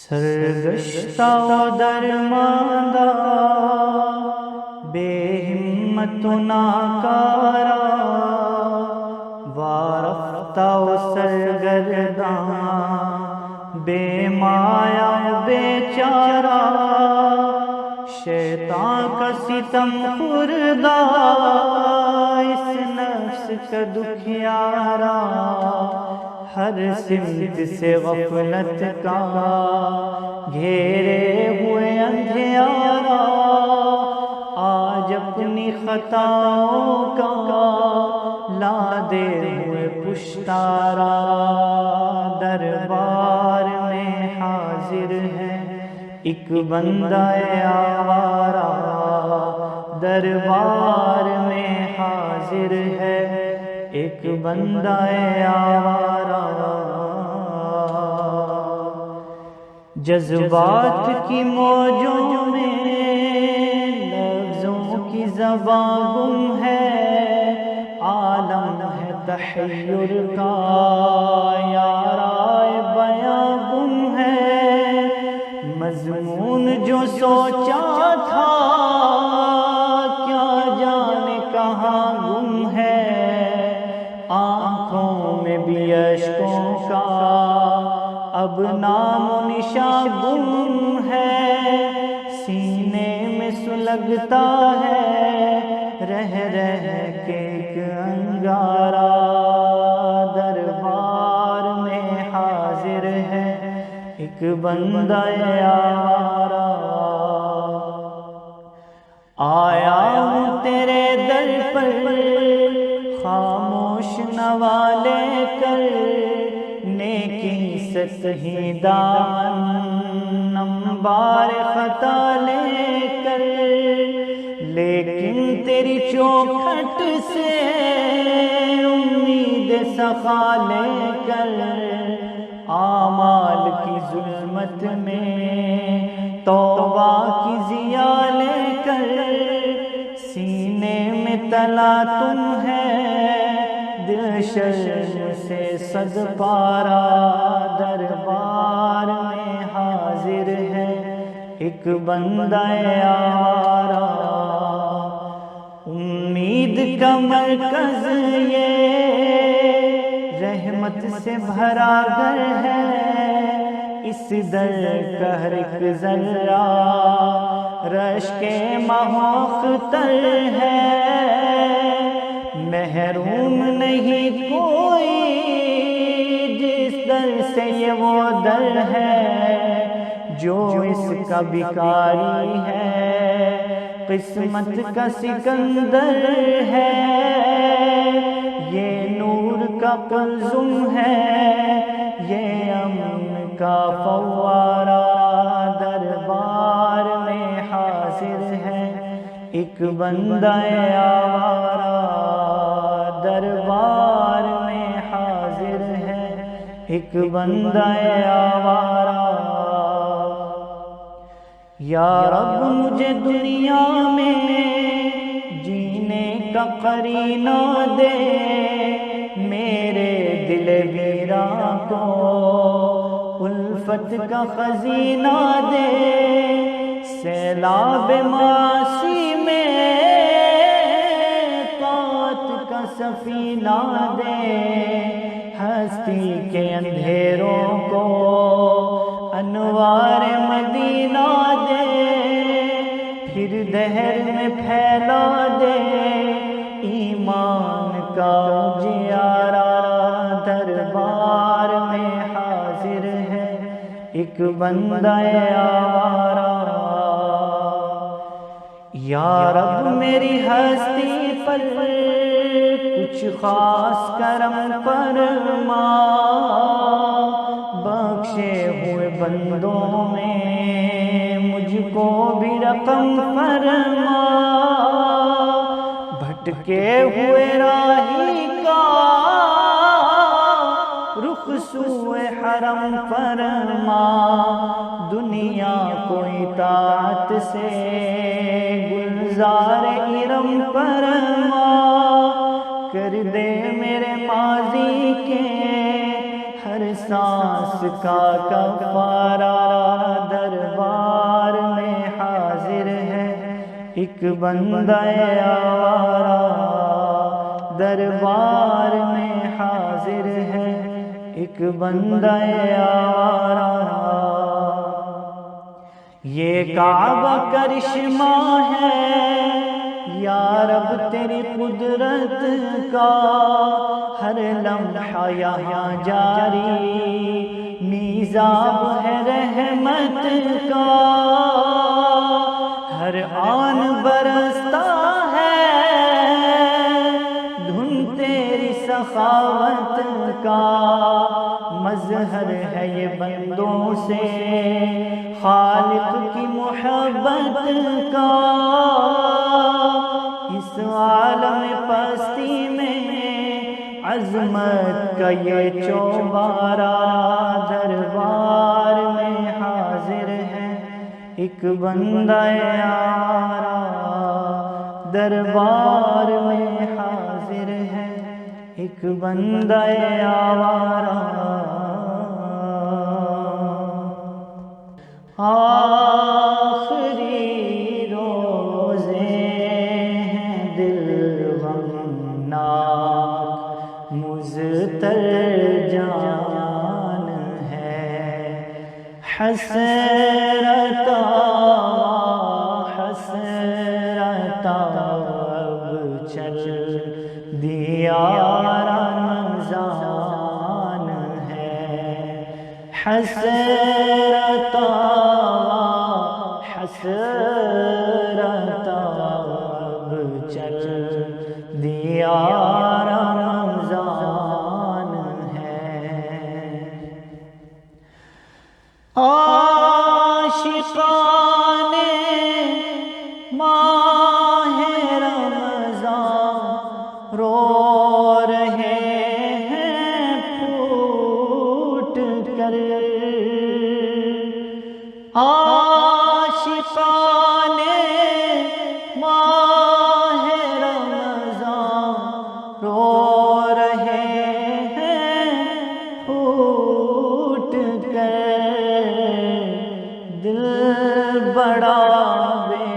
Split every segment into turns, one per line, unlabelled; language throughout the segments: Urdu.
سرگشتہ و درماندہ بے ہمت و ناکارا وارفتہ و سرگرداں بے مایا و بے چارہ شیطان کا ستم خوردہ اس نفس کا دکھیارا ہر سمت سے غفلت کا گھیرے ہوئے اندھیارا آج اپنی خطاؤں کا لادے ہوئے پشتارا دربار میں حاضر ہے ایک بندہ آوارہ دربار میں حاضر ہے ایک بندہ آوارہ جذبات کی موجوں میں لفظوں کی زباں گم ہے عالم ہے تحیر کا یارائے بیاں گم ہے مضمون جو سوچا تھا کیا جانے کہاں گم ہے آنکھوں میں بھی اشکوں کا اب نام و نشاں گم ہے سینے میں سلگتا ہے رہ کے ایک انگارہ دربار میں حاضر ہے ایک بندہ آوارہ آیا ہوں تیرے در پر خاموش نوا لے کر نیکی سے سہی دامن انبار خطا لے کر لیکن تیری چوکھٹ سے امید صفا لے کر اعمال کی ظلمت میں توبہ کی ضیا لے کر سینے میں تلا تم ہے دل شرم سے صد پارا دربار میں حاضر ہے ایک بندہ آوارہ امید کا مرکز یہ رحمت سے بھرا گھر ہے اس در کا ہر ایک ذرہ رشک مہوختر ہے محروم نہیں کوئی جس در سے یہ وہ در ہے جو اس کا بھکاری ہے قسمت کا سکندر ہے یہ نور کا قلزم ہے یہ امن کا فوارہ دربار میں حاضر ہے ایک بندہ آوارہ دربار میں حاضر ہے ایک بندہ آوارہ یا رب مجھے دنیا میں جینے کا قرینہ دے میرے دل ویراں کو الفت کا خزینہ دے سیلاب معاصی میں طاعت کا سفینہ دے ہستی کے اندھیروں کو انوار مدینہ دے پھر دہر میں پھیلا دے ایمان کا اجیارہ دربار میں حاضر ہے ایک بندہ آوارہ یا رب میری ہستی پر کچھ خاص کرم فرما بخشے ہوئے بندوں میں مجھ کو بھی رقم فرما بھٹکے ہوئے راہی کا رخ سوئے حرم فرما دنیا کو اطاعت سے گلزار ارم فرما کر دے میرے ماضی کے ہر سانس کا کفارہ ایک بندہ آوارہ دربار میں حاضر ہے، ایک بندہ آوارہ۔ یہ کعبہ کرشمہ ہے یا رب تیری قدرت کا، ہر لمحہ یہاں جاری میزاب ہے رحمت کا، ہر آن برستا ہے دھن تیری سخاوت کا، مظہر ہے یہ بندوں سے خالق کی محبت کا، اس عالم پستی میں عظمت کا یہ چوبارہ دربار میں حاضر ہے، ایک بندہ آوارہ دربار میں حاضر ہے، ایک بندہ آوارہ۔ آخری روزے ہیں دل غمناک مضطر جان ہے، حسرت اب چل دیا رمضان ہے، حسرت اب چل دیا رمضان ہے، عاشقان ماہ رمضان رو رہے ہیں پھوٹ کر، عاشقان ماہ رمضان رو رہے ہیں پھوٹ کر، دل بڑا بے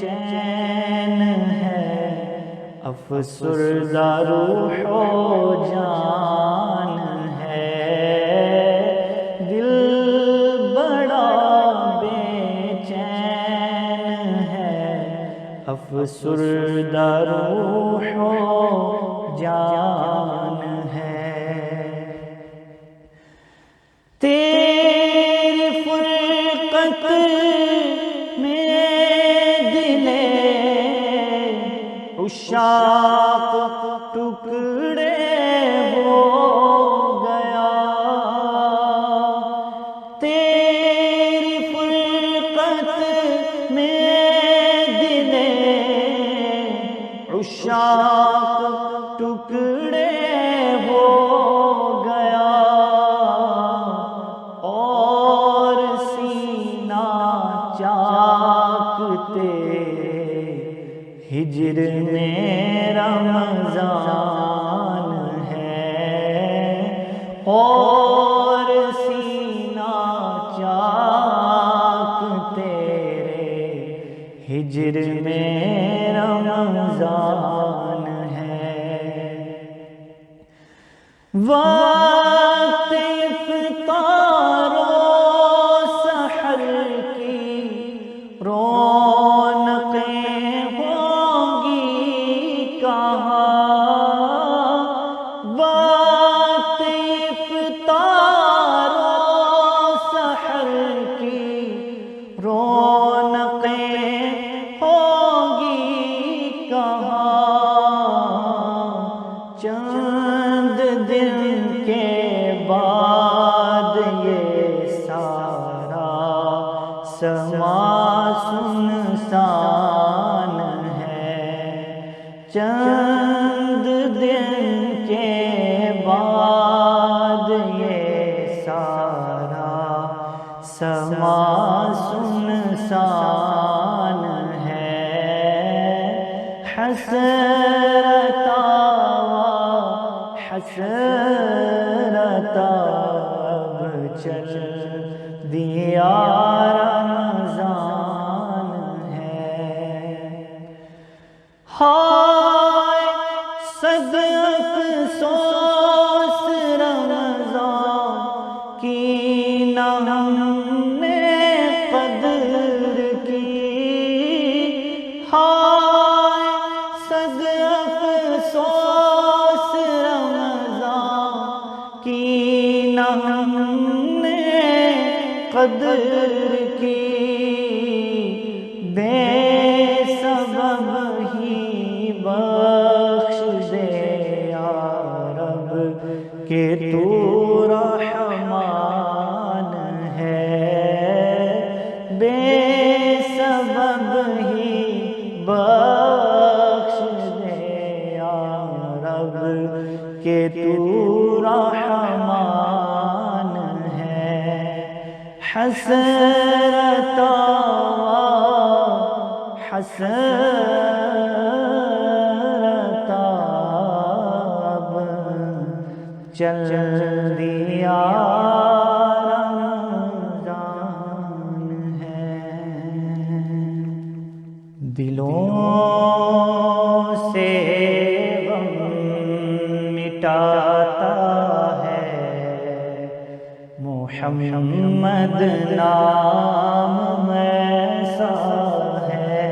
چین ہے افسردہ روح و جان ہے، دل بڑا بے چین ہے افسردہ روح و جان ہے، تیری فرقت میں دل عشاق ٹکڑے ہو گیا، تیری فرقت میں دل عشاق ٹکڑے ہو گیا، اور سینہ چاک تیرے ہجر میں رمضان ہے، اور سینہ چاک تیرے ہجر میں رمضان ہے، وقت افطار و سحر کی رونقیں ہوں گی کہاں، وقت افطار و سحر کی رونقیں ہوں گی کہاں، چند دن کے بعد یہ سارا سما سنسان ہے، چند دن کے بعد یہ سارا سما سنسان ہے، حسرت اب چل دیا رمضان ہے۔ ہم نے قدر کی، ہائے صد افسوس رمضان کی نہ ہم نے قدر کی، بے سبب ہی بخش دے یا رب کہ تو رحمان ہے، بے سبب ہی بخش دے یا رب کہ تو رحمان ہے۔ حسرت اب چل دیا رمضان ہے، دلوں سے غم مٹاتا ہے محمد نام ایسا ہے،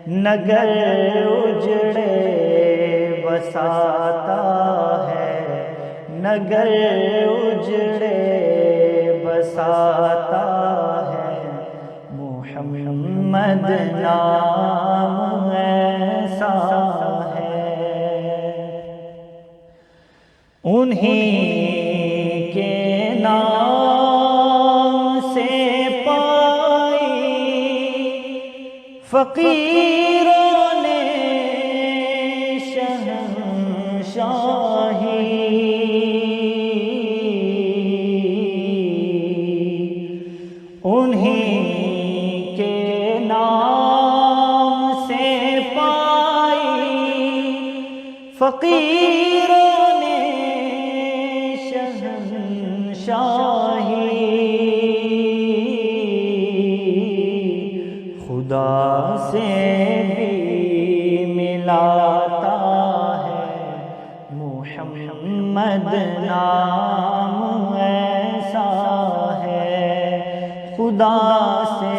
نگر اجڑے بساتا ہے، نگر اجڑے بساتا ہے، محمد نام ایسا ہے۔ انہیں کے نام سے پائی فقیروں نے شہنشاہی، انہیں کے نام سے پائی فقیروں نے شہنشاہی، خدا سے بھی ملاتا ہے محمد نام ایسا ہے، خدا سے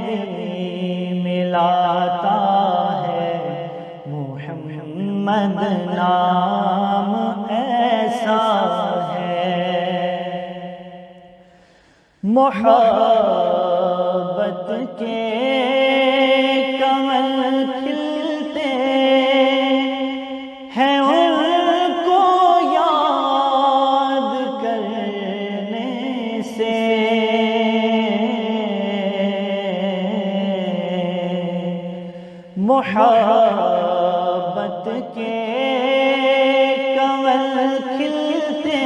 بھی ملاتا ہے محمد نام ایسا ہے۔ محبت کے کمل کھلتے ہیں ان کو یاد کرنے سے، محبت کے کمل کھلتے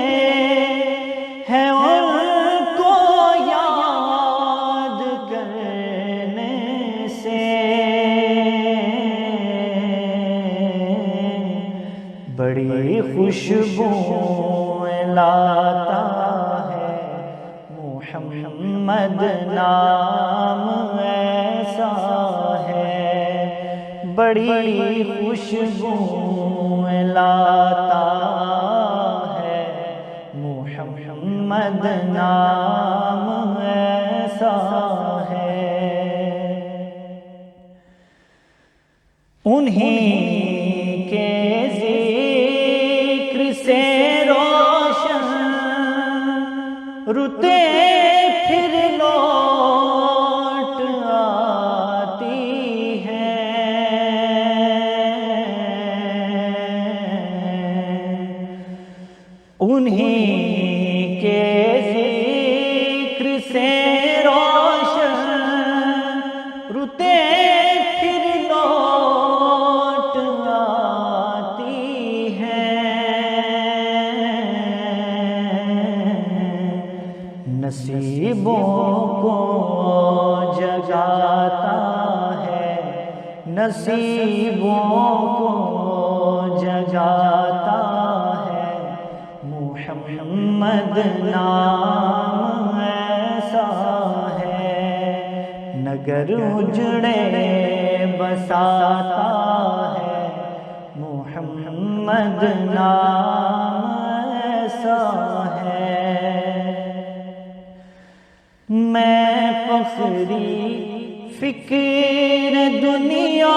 ہیں ان کو یاد کرنے سے، بڑی خوشبو لاتا ہے محمد نام ایسا ہے، بڑی خوشبو لاتا ہے محمد نام ایسا ہے۔ انہیں کے ذکر سے روشن رتے پھر لوٹ آتی ہے، انہیں کے ذکر سے روشن رتے پھر لوٹ آتی ہے، نصیبوں کو جگاتا ہے، نصیبوں کو جگاتا ہے محمد نام ایسا ہے، نگر اجڑے بساتا ہے محمد نام ایسا ہے۔ میں فخری فکر دنیا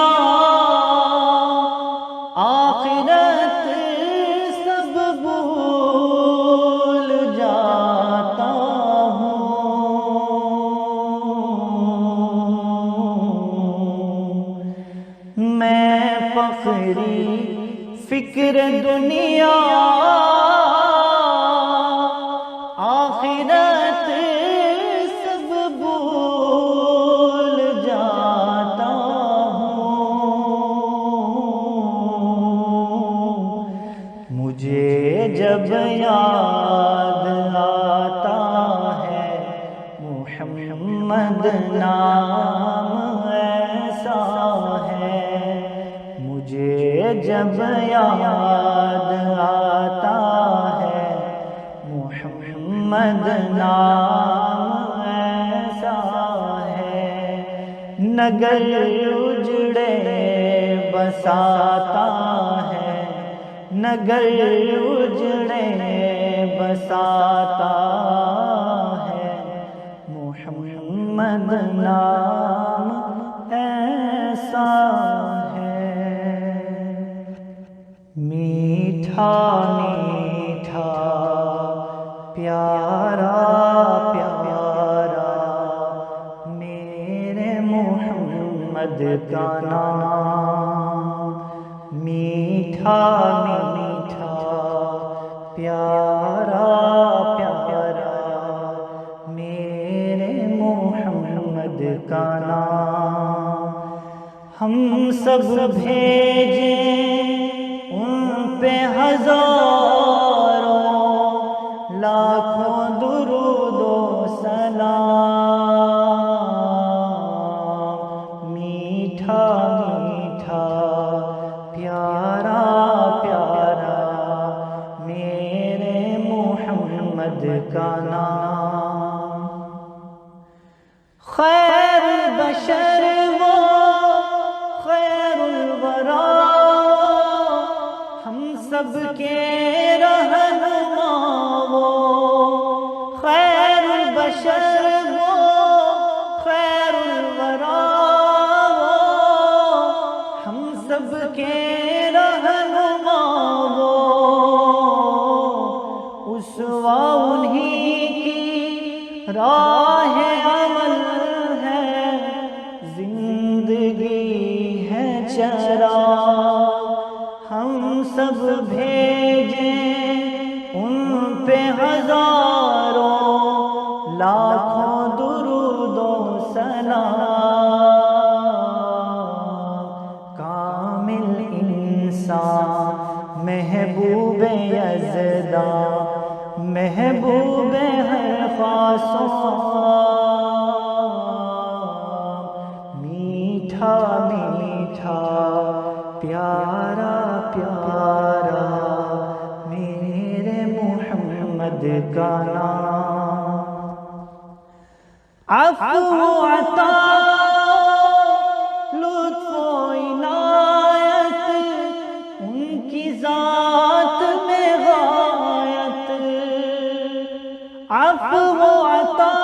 آخرت سب بھول جاتا ہوں، میں فخری فکر دنیا آخرت سب بھول جاتا ہوں، مجھے جب یاد آتا ہے محمد نام ایسا ہے، مجھے جب یاد آتا ہے محمد نام ایسا ہے، نگر اجڑے بساتا ہے، نگر اجڑے بساتا ہے، محمد نام ایسا ہے۔ میٹھا میٹھا پیارا پیارا میرے محمد کا نام، میٹھا میٹھا پیارا پیارا میرے محمد کا نام، ہم سب بھیجیں ان پہ ہزاروں لاکھوں درود و سلام، میٹھا میٹھا پیارا پیارا میرے محمد کا نام، خیر بشر وہ خیر الورا ہم سب کے رہنما وہ، خیر البشر وہ خیر الورا ہم سب کے رہنما وہ، اسوہ انہی کی راہ عمل ہے، زندگی ہے چراغ، ہم سب بھیجیں ان پہ ہزاروں لاکھوں درود و سلام، کامل انسان محبوب یزداں محبوب ہر خاص و عام، میٹھا میٹھا پیارا پیارا میرے محمد کا نام، عفو عطا لطف و عنایت ان کی ذات میں غایت، عفو عطا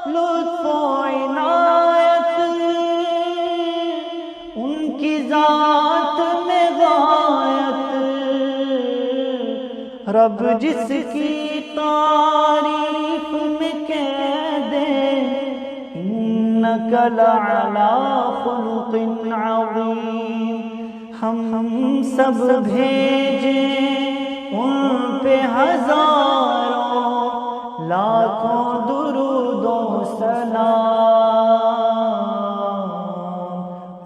لطف و عنایت ان کی ذات میں غایت، رب جس کی تعریف میں کہہ دے انک لعلی خلق عظیم، ہم سب بھیجیں ان پہ ہزاروں لاکھوں درود و سلام،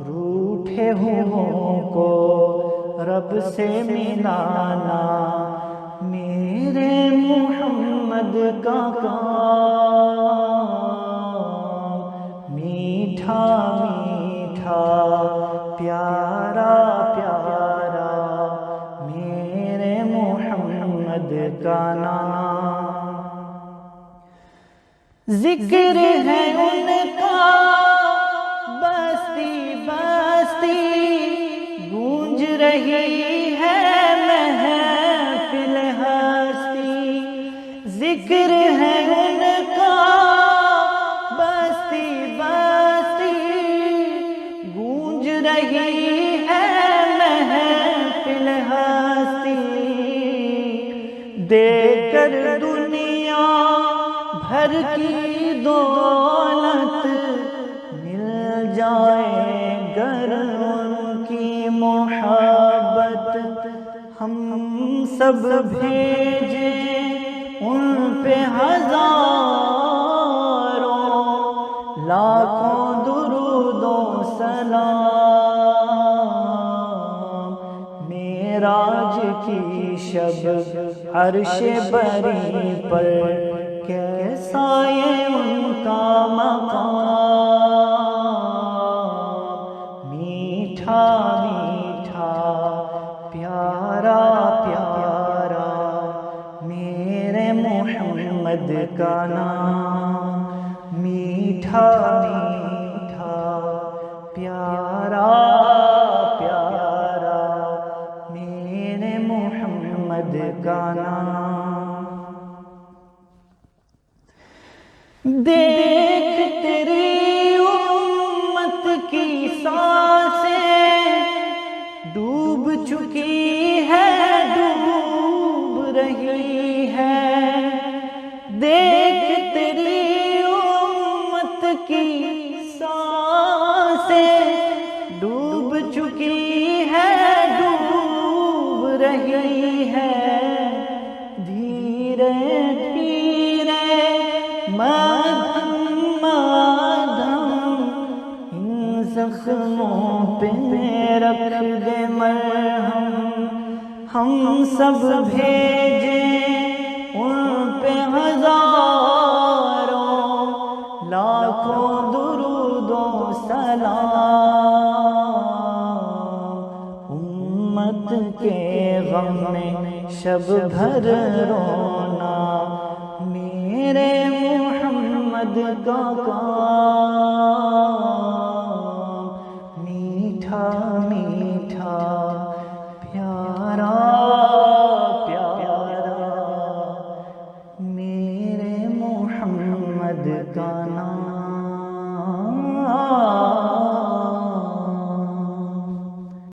روٹھے ہوئوں کو رب سے ملانا میرے محمد کا کام، میٹھا میٹھا پیارا پیارا میرے محمد کا نام، ذکر ہے ان کا بستی بستی گونج رہی ہے محفل ہستی، ذکر ہے ان گھر کی دولت مل جائے گر ان کی محبت، ہم سب بھیجیں ان پہ ہزاروں لاکھوں درود و سلام۔ معراج کی شب عرش بری پر کیسا یہ ان کا مقام، میٹھا میٹھا پیارا پیارا میرے محمد کا نام، میٹھا میٹھا پیارا پیارا میرے محمد کا نام۔ دیکھ تیری امت کی سانسیں ڈوب چکی ہے، ڈوب رہی ہے، دیکھ تیری امت کی سانسیں ڈوب چکی ہے، ڈوب رہی ہے، دھیرے دھیرے مدھم مدھم ان زخموں پہ رکھ دے مرہم، ہم سب بھیجیں ان پہ ہزاروں لاکھوں درود و سلام۔ امت کے غم میں شب بھر رونا میرے محمد کا کام، میٹھا